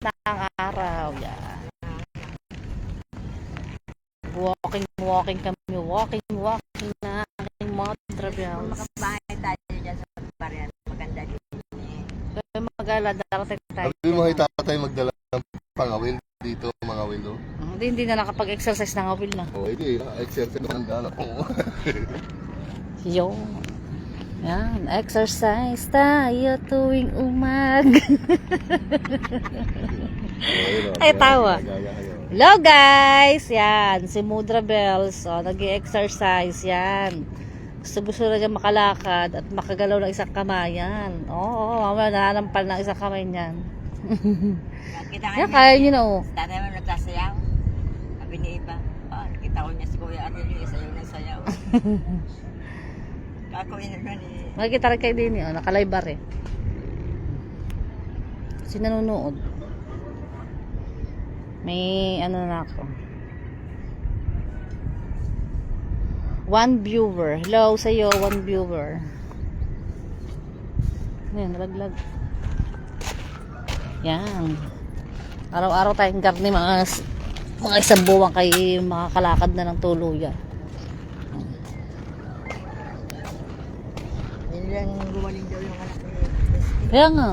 na ang araw. Yan. Walking kami. Walking na aking Mother Bells. Makabahay tayo dyan sa Barian. Maganda din. Kaya mag-ala, darating tayo. Sabi mo kay tatay magdala ng pangawil dito, mga wilo. Hindi na nakapag-exercise ng awil na. O, hindi. Exercise naman dala ko. Yo. Yan, exercise tayo tuwing umag. Ay, tawa. Hello guys! Yan, si Mudra Bells. O, nag-i-exercise. Yan. Gusto na niya makalakad at makagalaw ng isang kamay. Yan. Oo, mamaya nananampal ng isang kamay niyan. Yan, kaya niyo na o. Tatay mo nagsasayaw. Sabi ni Iba, nakita ko niya si Kuya Ariel yung isayaw ng sayaw. Kako naman eh. Makikita rin kayo din o, nakalaybar eh. Kasi nanonood. May ano na ako. 1 viewer. Hello sa'yo, 1 viewer. Ayan, nalaglag. Yan. Araw-araw tayong garni mga isang buwang kay makakalakad na ng tuluyan. Yun lang gumaling daw yung anak ko. Kaya nga.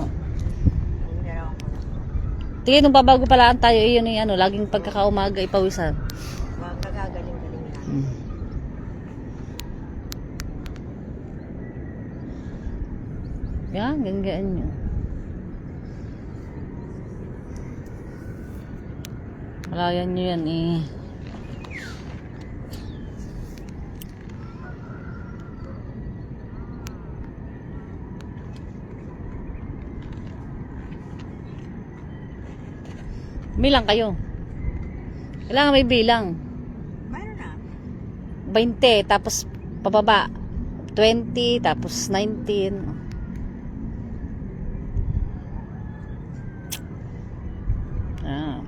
Tingin nung babago palaan tayo, iyon yung ano, laging pagkakaumaga ipawisan. Magkakagaling-galing na. Yan, ganggaan nyo. Malayan nyo yan eh. Bilang kayo. Kailangan may bilang. Mayroon na. 20, tapos pababa. 20, tapos 19. Ah.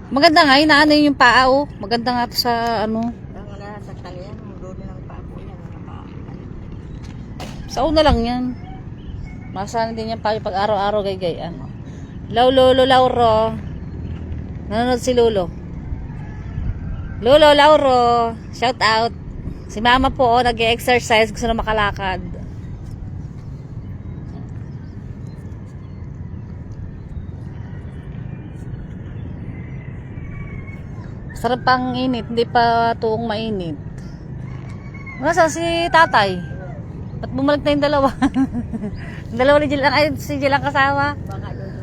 Maganda nga, inaano yung paa oh. Maganda nga to sa ano. Ang nasa talian, ang dulo ng pako yan. Sa una lang yan. Masana din yan pa pag araw-araw gay-gayan. Lolo Lauro. Nanonood si Lolo. Lolo Lauro. Shout out. Si mama po oh, nag-exercise. Gusto na makalakad. Sarap pang init, hindi pa tuong mainit. Nasaan si tatay? Ba't bumalik na yung dalawa? Yung dalawa ni Jill, ay si Jill ang kasama. Baka doon.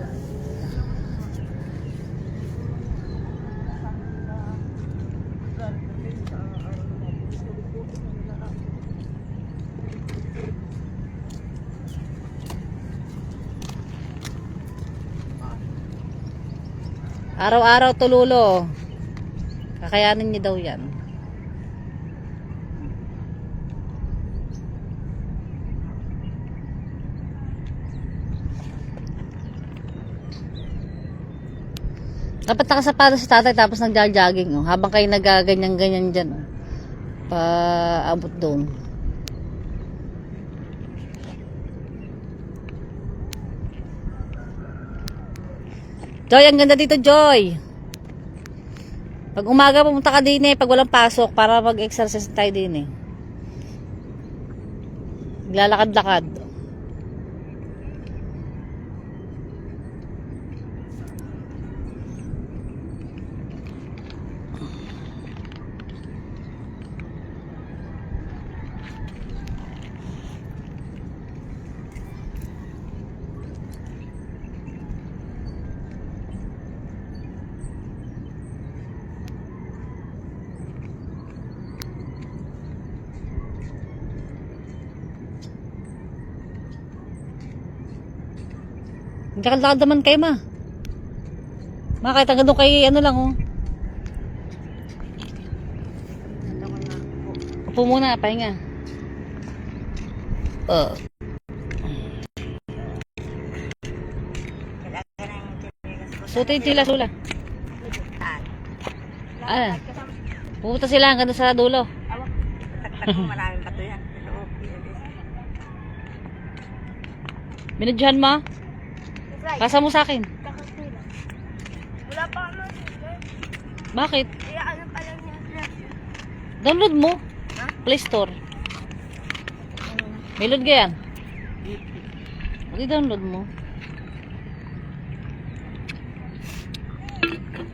Araw-araw tululo. Kakayanin niyo daw yan. Dapat nakasapado si tatay tapos nagja-jogging oh. Habang kayo nagaganyan-ganyan dyan oh. Paabot doon. Joy, ang ganda dito Joy. Pag umaga pumunta ka din eh, pag walang pasok para mag-exercise tayo din eh. Maglalakad-lakad. Lakad-lakad naman kayo ma. Makakita nga doon kay ano lang oh. Upo muna, pahinga. Suti tila sula. Ah, pupunta sila hanggang doon sa dulo. Awak. Tagtag mo, maraming bato yan. Ito, Binudyahan mo? Pasa mo sa akin. Wala pa ano. Bakit? Kaya ano pa lang niya. Download mo. Play Store. May load ka yan? I-download mo.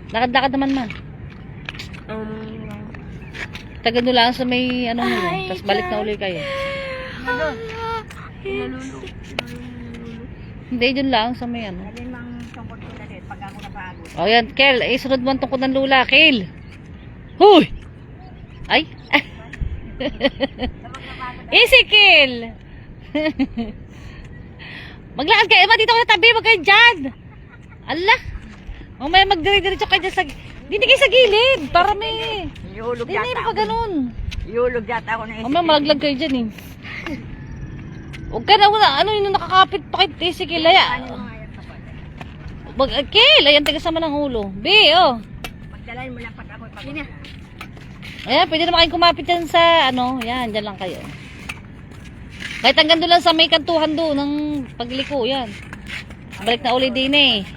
Lakad-lakad naman man. Taga doon lang sa may ano mo. Tapos balik na uli kayo. Hindi, dun lang sa may ano. Alin mang tungkol ko na din, pag ako napagod. O yan, Kel. Isunod mo ang tungkod ng lula. Kel! Huy! Ay! Easy, Kel! Maglakad kayo. Dito ko na tabi. Wag kayo dyan. Allah! Mamaya magdiri-diretso kayo dyan sa... Hindi kayo sa gilid. Para may... Iulog Hindi yata pa ako. ganun. Iulog yata ako na Mamaya malaglag kayo dyan eh. Huwag ka na wala. Ano yung nakakapit pa kay Easy, Kel. Kel! Ayan, tigas naman ng ulo. B, oh. Pagdalain mo lang pag ako pagod. Ayan, pwede naman kayong kumapit dyan sa, ano, yan, dyan lang kayo. Kahit hanggang doon lang sa may kantuhan doon, ng pagliko, yan. Balik na uli din eh.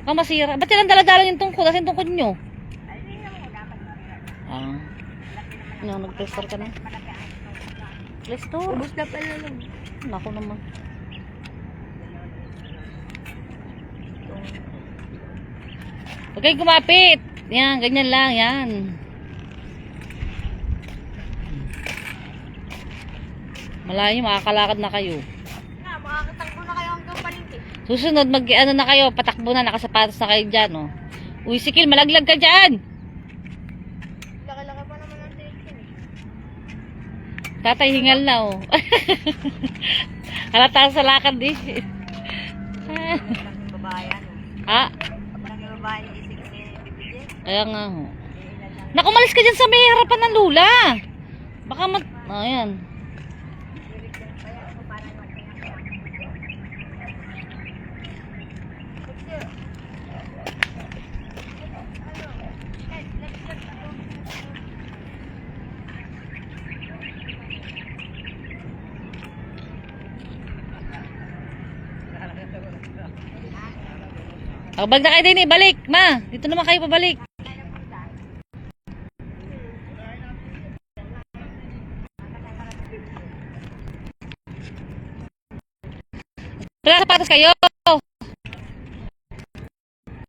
Oh, masira. Ba't yan ang daladala yung tungkod? Asin tungkod nyo? Ah. Ano, nag-playstore ka na? Playstore? Ubus na pala lang. Naku naman. Huwag kayong kumapit. Yan, ganyan lang, yan. Malayo, makakalakad na kayo. Na, makakatakbo na kayo hanggang palengke. Susunod, ano na kayo, patakbo na, nakasapatos na kayo dyan, oh. Uy, Sikil, malaglag ka dyan! Laki-laki pa naman ang tension eh. Tatay, hingal na, oh. Halata sa lakad, eh. Malaking babae ano. Ah, Malaking babae yung isig ni Bibigay. kaya nga, oh. Naku, umalis ka dyan sa may harapan ng lula. Baka ayan. Bag na kayo din eh, balik, ma. Dito naman kayo pabalik. Wala sapatos kayo.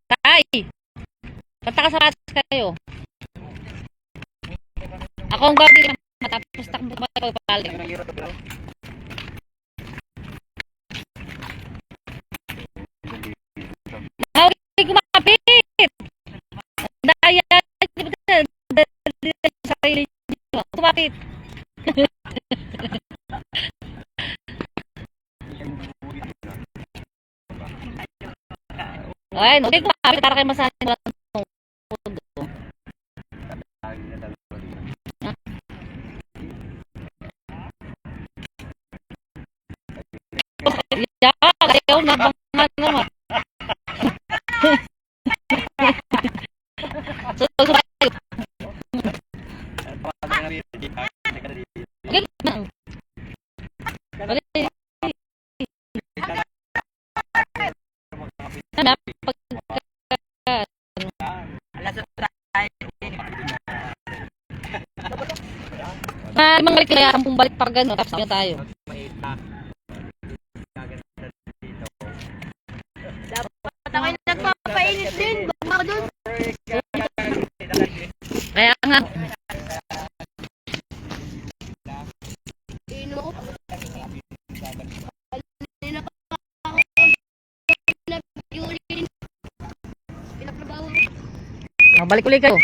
Tay. Punta ka sapatos kayo. Ako ang gabi matapos takbo ba kayo pabalik. Huwag kumapit. Daya. Sarili nyo. Kumapit. Ay, okay, kumapit para kayo masahin ng pundo. Yeah, ayaw na bang naman. So, balik kaya ang balik para gano'n tapos na tayo. Dapat ako yung nagpapainit din. Baka ako dun. Kaya nga. Ino ko. Kanina pa ako nag-urine. Pinatrabaho ko. Balik ulit kayo.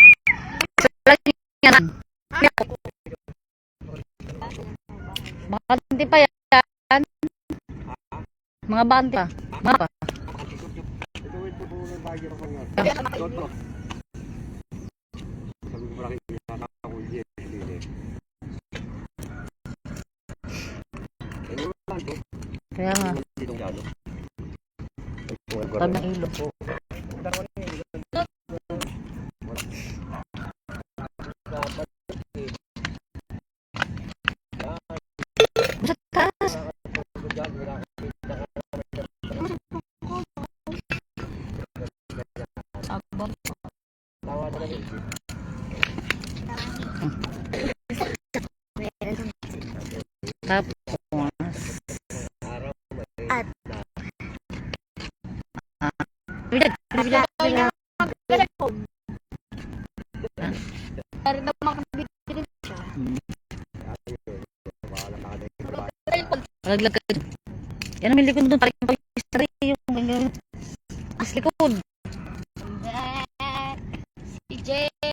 Mga banti pa yan. Mga banti pa. Mga pa. Kaya nga. Kami ng ilo po. Sa taas. Tapos, bilag. Para daw makabigil siya. Laglag ka dyan. Yan ang may likod doon. Parang yung history. Yung ganyan. Mas likod. Si Jel.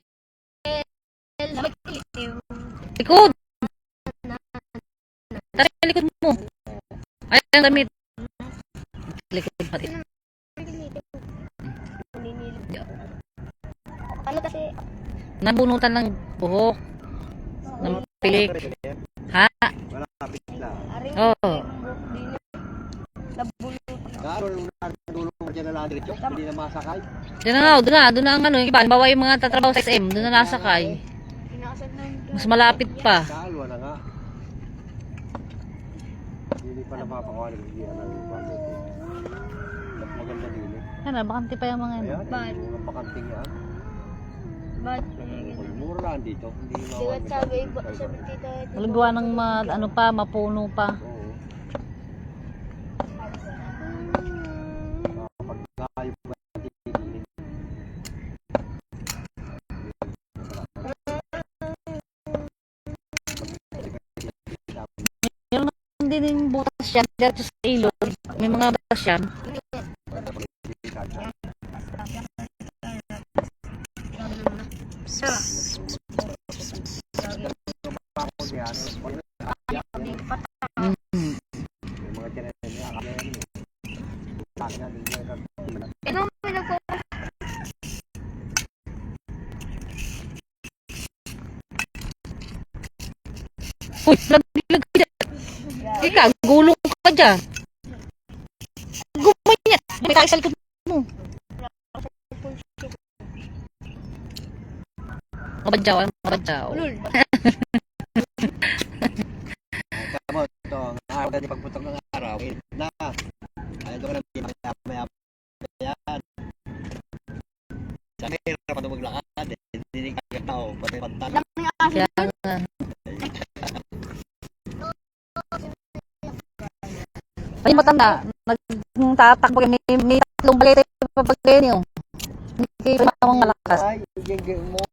Nabigil. Likod! Tara yung likod mo. Ay, ang damit. Likod pati. Ano kasi? Nabunutan ng buhok. Ng pilik. Ha? Oo. Doon na ang ano, yung iba, halimbawa yung mga tatrabaho sa SM, doon na nasakay. Mas malapit pa. Kalwa na nga. Hindi pa napapakawalan hindi na ng budget. Maganda din eh. Yan na, bakante pa yung mga ano. Ayan, yung pakanting yan. Ba't? Mura lang dito. Hindi Diba sabi tita? Malagawa ng ano pa, mapuno pa. Oo. Pagkayo pa din. Hindi din butas yan, dito sa ilog. May mga butas yan. Mm. Yung mga tiyan niya, akala yan eh. Tanga din niya. Ano mo nagpo? Uy, nagbilag ka dyan. Ika, gulong ka dyan. Gumanyan. May tayo sa likod mo. Kabadyaw, kabadyaw. Ulul. Tama ito, ang araw na pagputok ng araw. Na, ayaw ko na maya yan. Sabi, hirap pa ito maglakad eh. Hindi ka tao, pati pantalo. Kaya nga. Ay, matanda. Nagtatakbo may tatlong balete yung papagayin yun. Hindi kayo mamang malakas. Ay, yung mo.